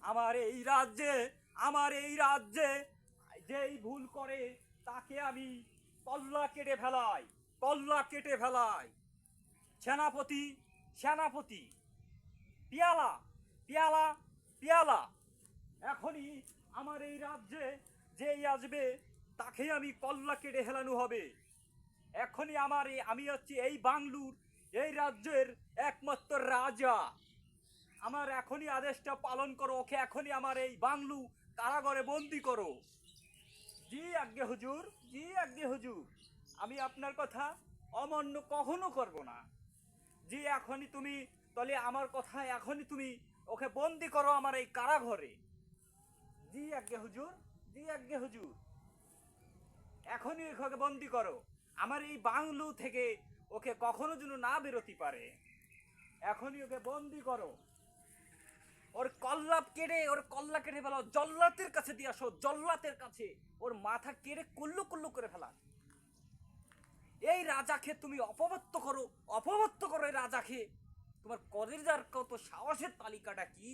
আমার এই রাজ্যে যেই ভুল করে তাকে আমি কল্লা কেটে ফেলাই। সেনাপতি পিয়ালা পিয়ালা পিয়ালা, এখনই আমার এই রাজ্যে যেই আসবে তাকে আমি কল্লা কেটে ফেলানো হবে। এখনই আমি হচ্ছি এই বাংলুর, এই রাজ্যের একমাত্র রাজা। আমার এখনই আদেশটা পালন করো, ওকে এখনই আমার এই বাংলু কারাগারে বন্দি করো। জি আজ্ঞে হুজুর, জি আজ্ঞে হুজুর, আমি আপনার কথা অমান্য কখনো করব না। জি এখনই তুমি তাহলে আমার কথা এখনই তুমি ওকে বন্দি করো আমার এই কারাঘরে। জি আজ্ঞে হুজুর, জি আজ্ঞে হুজুর, এখনই ওকে বন্দি করো। আমার এই বাংলু থেকে ওকে কখনো যেন না বেরোতে পারে। এখনই ওকে বন্দি করো। ওর কল্লা কেটে ফেলো, জল্লাতের কাছে দিয়ে আসো, জল্লাতের কাছে ওর মাথা কেটে কুল্লু কুল্লু করে ফেলা। এই রাজাকে তুমি অপমত্ত করো এই রাজাকে। তোমার কলেজার কত সাহসের তালিকাটা কি?